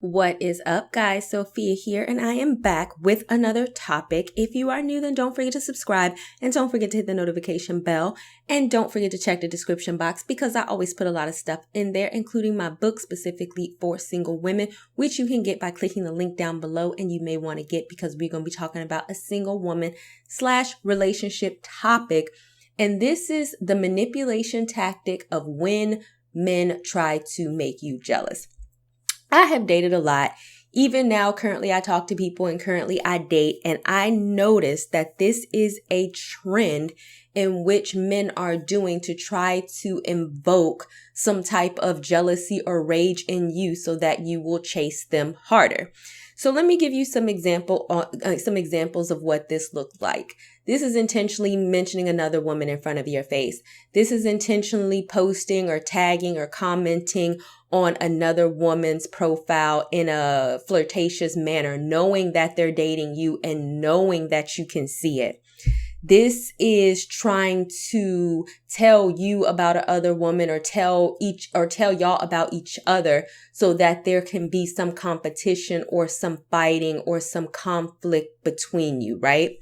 What is up, guys? Sophia here, and I am back with another topic. If you are new, then don't forget to subscribe and don't forget to hit the notification bell and don't forget to check the description box because I always put a lot of stuff in there, including my book specifically for single women, which you can get by clicking the link down below and you may want to get because we're going to be talking about a single woman / relationship topic. And this is the manipulation tactic of when men try to make you jealous. I have dated a lot. Even now, currently, I talk to people and currently I date, and I noticed that this is a trend in which men are doing to try to invoke some type of jealousy or rage in you so that you will chase them harder. So let me give you some examples of what this looked like. This is intentionally mentioning another woman in front of your face. This is intentionally posting or tagging or commenting on another woman's profile in a flirtatious manner, knowing that they're dating you and knowing that you can see it. This is trying to tell you about another woman or tell y'all about each other so that there can be some competition or some fighting or some conflict between you, right?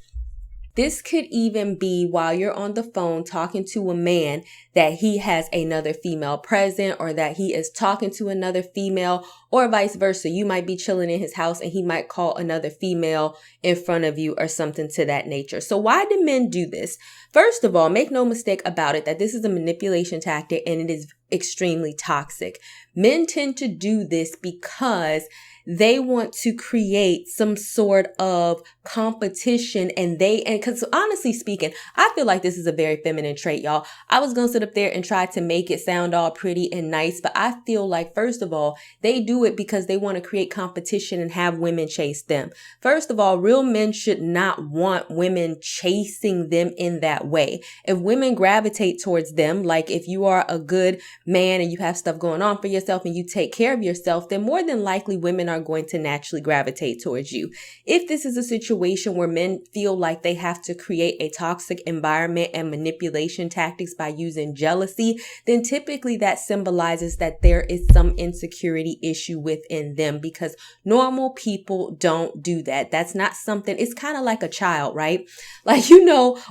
This could even be while you're on the phone talking to a man that he has another female present or that he is talking to another female or vice versa. You might be chilling in his house and he might call another female in front of you or something to that nature. So why do men do this? First of all, make no mistake about it that this is a manipulation tactic and it is extremely toxic. Men tend to do this because they want to create some sort of competition and because honestly speaking, I feel like this is a very feminine trait, y'all. I was going to sit up there and try to make it sound all pretty and nice, but I feel like, first of all, they do it because they want to create competition and have women chase them. First of all, real men should not want women chasing them in that way. If women gravitate towards them, like if you are a good man and you have stuff going on for yourself and you take care of yourself, then more than likely women are going to naturally gravitate towards you. If this is a situation where men feel like they have to create a toxic environment and manipulation tactics by using jealousy, then typically that symbolizes that there is some insecurity issue within them because normal people don't do that. That's not something, it's kind of like a child, right? Like,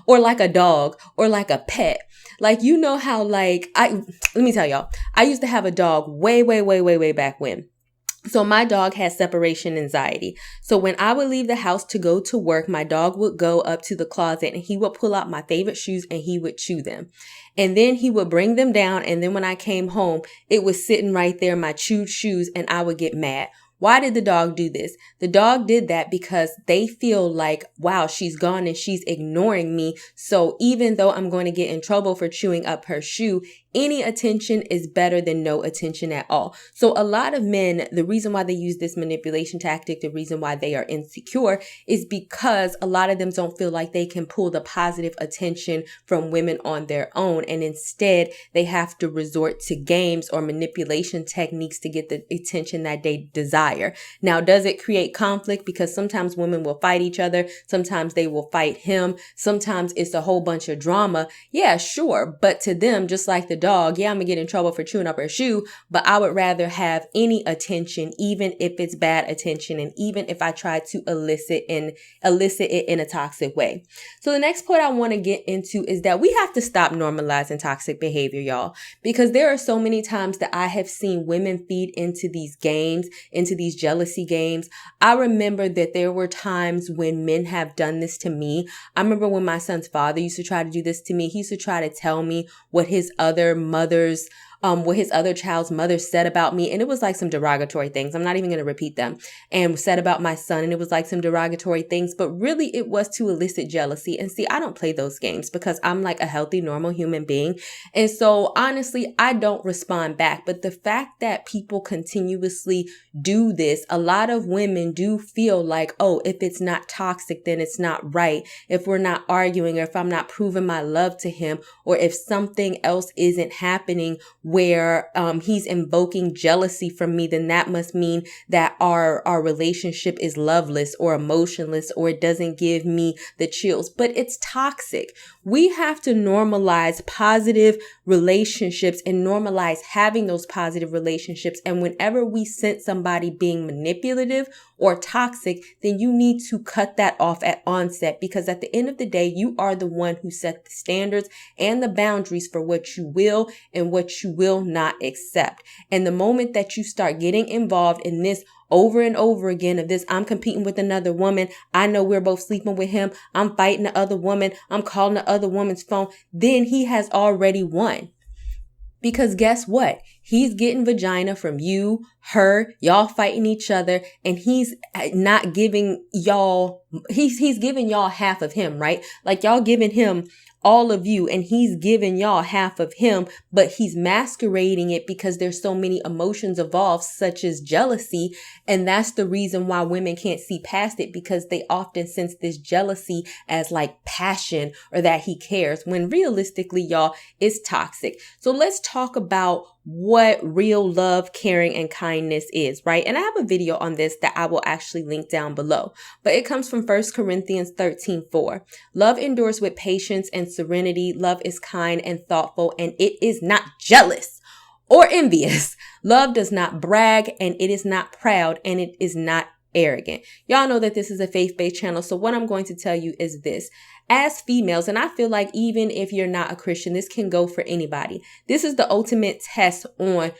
or like a dog or like a pet. Like, how let me tell y'all, I used to have a dog way back when. So my dog has separation anxiety. So when I would leave the house to go to work, my dog would go up to the closet and he would pull out my favorite shoes and he would chew them. And then he would bring them down. And then when I came home, it was sitting right there, my chewed shoes, and I would get mad. Why did the dog do this? The dog did that because they feel like, wow, she's gone and she's ignoring me. So even though I'm going to get in trouble for chewing up her shoe, any attention is better than no attention at all. So a lot of men, the reason why they use this manipulation tactic, the reason why they are insecure is because a lot of them don't feel like they can pull the positive attention from women on their own. And instead, they have to resort to games or manipulation techniques to get the attention that they desire. Now, does it create conflict? Because sometimes women will fight each other. Sometimes they will fight him. Sometimes it's a whole bunch of drama. Yeah, sure. But to them, just like the dog, yeah, I'm gonna get in trouble for chewing up her shoe, but I would rather have any attention, even if it's bad attention, and even if I try to elicit it in a toxic way. So the next point I want to get into is that we have to stop normalizing toxic behavior, y'all, because there are so many times that I have seen women feed into these games, into these jealousy games. I remember that there were times when men have done this to me. I remember when my son's father used to try to do this to me. He used to try to tell me what his other child's mother said about me. And it was like some derogatory things. I'm not even going to repeat them. And said about my son. And it was like some derogatory things. But really, it was to elicit jealousy. And see, I don't play those games because I'm like a healthy, normal human being. And so honestly, I don't respond back. But the fact that people continuously do this, a lot of women do feel like, oh, if it's not toxic, then it's not right. If we're not arguing or if I'm not proving my love to him or if something else isn't happening where he's invoking jealousy from me, then that must mean that our relationship is loveless or emotionless, or it doesn't give me the chills. But it's toxic. We have to normalize positive relationships and normalize having those positive relationships. And whenever we sense somebody being manipulative or toxic, then you need to cut that off at onset, because at the end of the day, you are the one who set the standards and the boundaries for what you will and what you will not accept. And the moment that you start getting involved in this over and over again of this, I'm competing with another woman, I know we're both sleeping with him, I'm fighting the other woman, I'm calling the other woman's phone, then he has already won. Because guess what? He's getting vagina from you, her, y'all fighting each other, and he's not giving y'all, he's giving y'all half of him, right? Like y'all giving him all of you, and he's giving y'all half of him, but he's masquerading it because there's so many emotions involved, such as jealousy. And that's the reason why women can't see past it, because they often sense this jealousy as like passion or that he cares, when realistically, y'all, it's toxic. So let's talk about what real love, caring, and kindness is, right? And I have a video on this that I will actually link down below, but it comes from 1 Corinthians 13:4. Love endures with patience and serenity. Love is kind and thoughtful, and it is not jealous or envious. Love does not brag, and it is not proud, and it is not arrogant. Y'all know that this is a faith-based channel. So what I'm going to tell you is this. As females, and I feel like even if you're not a Christian, this can go for anybody. This is the ultimate test on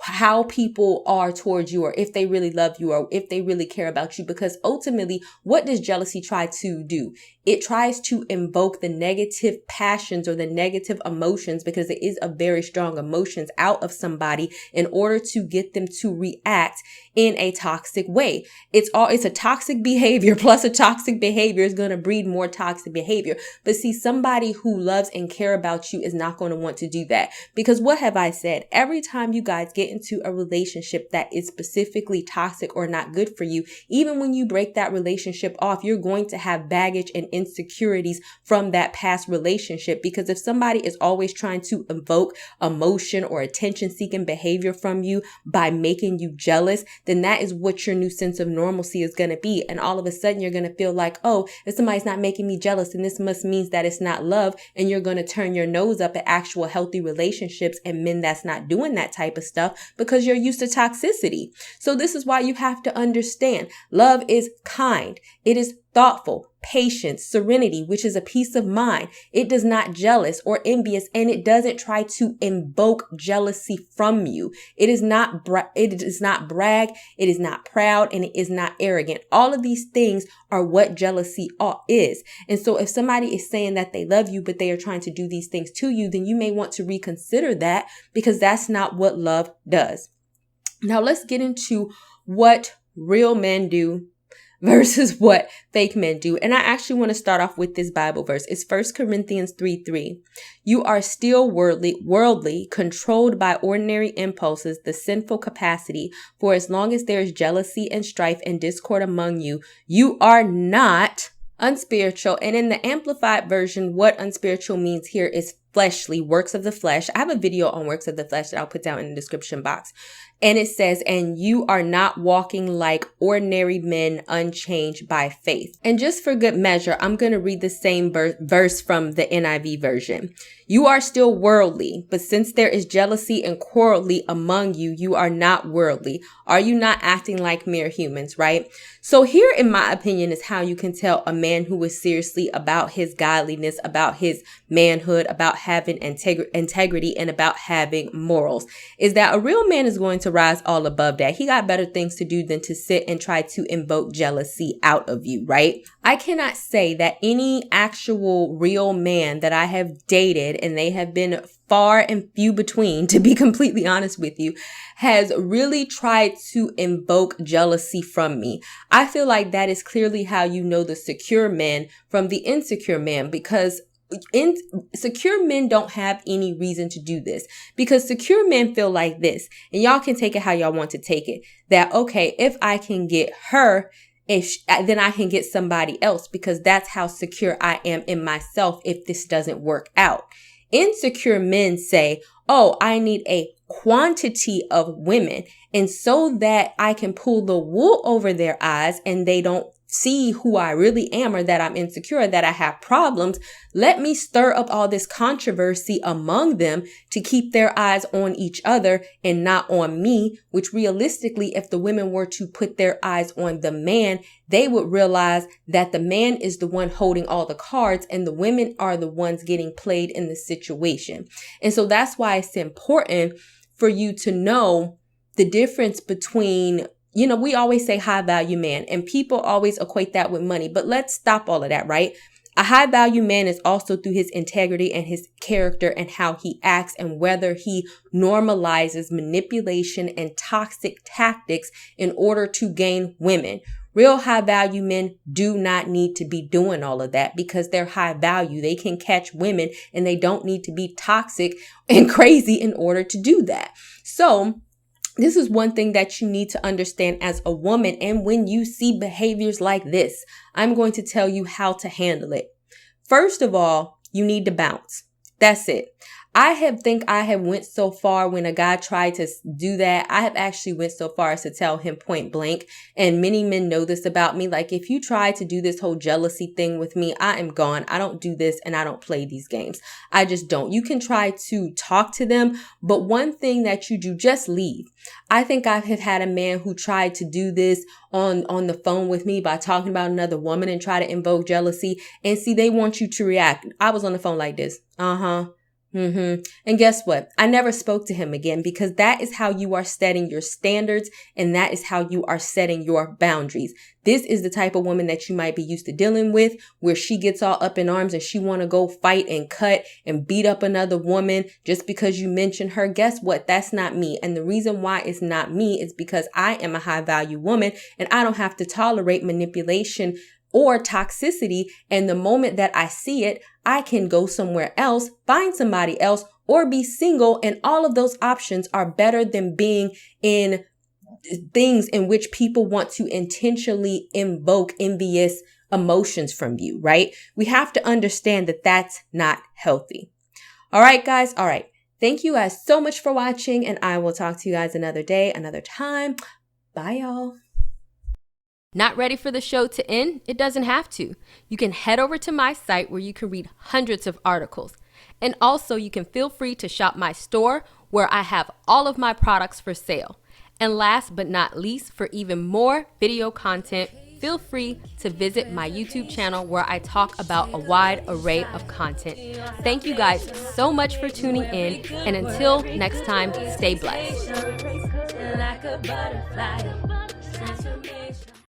how people are towards you, or if they really love you, or if they really care about you. Because ultimately, what does jealousy try to do? It tries to invoke the negative passions or the negative emotions, because it is a very strong emotions, out of somebody in order to get them to react in a toxic way. It's a toxic behavior, plus a toxic behavior is going to breed more toxic behavior. But see, somebody who loves and care about you is not going to want to do that, because what have I said? Every time you guys get into a relationship that is specifically toxic or not good for you, even when you break that relationship off, you're going to have baggage and insecurities from that past relationship. Because if somebody is always trying to invoke emotion or attention seeking behavior from you by making you jealous, then that is what your new sense of normalcy is going to be. And all of a sudden you're going to feel like, oh, if somebody's not making me jealous, then this must mean that it's not love. And you're going to turn your nose up at actual healthy relationships and men that's not doing that type of stuff, because you're used to toxicity. So this is why you have to understand love is kind. It is thoughtful, patience, serenity, which is a peace of mind. It does not jealous or envious, and it doesn't try to invoke jealousy from you. It is not brag, it is not proud, and it is not arrogant. All of these things are what jealousy is. And so if somebody is saying that they love you, but they are trying to do these things to you, then you may want to reconsider that, because that's not what love does. Now let's get into what real men do versus what fake men do. And I actually want to start off with this Bible verse. It's 1 Corinthians 3:3. You are still worldly, controlled by ordinary impulses, the sinful capacity. For as long as there is jealousy and strife and discord among you, you are not unspiritual. And in the Amplified version, what unspiritual means here is fleshly, works of the flesh. I have a video on works of the flesh that I'll put down in the description box. And it says, and you are not walking like ordinary men, unchanged by faith. And just for good measure, I'm going to read the same verse from the NIV version. You are still worldly, but since there is jealousy and quarreling among you, you are not worldly. Are you not acting like mere humans, right? So here, in my opinion, is how you can tell a man who is seriously about his godliness, about his manhood, about having integrity, and about having morals, is that a real man is going to rise all above that. He got better things to do than to sit and try to invoke jealousy out of you, right? I cannot say that any actual real man that I have dated, and they have been far and few between, to be completely honest with you, has really tried to invoke jealousy from me. I feel like that is clearly how you know the secure man from the insecure man, because secure men don't have any reason to do this, because secure men feel like this, and y'all can take it how y'all want to take it, that, okay, if I can get her, then I can get somebody else, because that's how secure I am in myself if this doesn't work out. Insecure men say, oh, I need a quantity of women. And so that I can pull the wool over their eyes and they don't see who I really am, or that I'm insecure, that I have problems, let me stir up all this controversy among them to keep their eyes on each other and not on me, which realistically, if the women were to put their eyes on the man, they would realize that the man is the one holding all the cards and the women are the ones getting played in the situation. And so that's why it's important for you to know the difference between, we always say high value man, and people always equate that with money, but let's stop all of that, right? A high value man is also through his integrity and his character and how he acts and whether he normalizes manipulation and toxic tactics in order to gain women. Real high value men do not need to be doing all of that because they're high value. They can catch women and they don't need to be toxic and crazy in order to do that. So this is one thing that you need to understand as a woman. And when you see behaviors like this, I'm going to tell you how to handle it. First of all, you need to bounce. That's it. I have went so far when a guy tried to do that. I have actually went so far as to tell him point blank. And many men know this about me. Like, if you try to do this whole jealousy thing with me, I am gone. I don't do this and I don't play these games. I just don't. You can try to talk to them, but one thing that you do, just leave. I think I have had a man who tried to do this on the phone with me by talking about another woman and try to invoke jealousy. And see, they want you to react. I was on the phone like this. And guess what? I never spoke to him again because that is how you are setting your standards and that is how you are setting your boundaries. This is the type of woman that you might be used to dealing with, where she gets all up in arms and she want to go fight and cut and beat up another woman just because you mentioned her. Guess what? That's not me. And the reason why it's not me is because I am a high value woman and I don't have to tolerate manipulation or toxicity. And the moment that I see it, I can go somewhere else, find somebody else, or be single. And all of those options are better than being in things in which people want to intentionally invoke envious emotions from you, right? We have to understand that that's not healthy. All right, guys. All right. Thank you guys so much for watching, and I will talk to you guys another day, another time. Bye, y'all. Not ready for the show to end? It doesn't have to. You can head over to my site where you can read hundreds of articles. And also you can feel free to shop my store where I have all of my products for sale. And last but not least, for even more video content, feel free to visit my YouTube channel where I talk about a wide array of content. Thank you guys so much for tuning in. And until next time, stay blessed.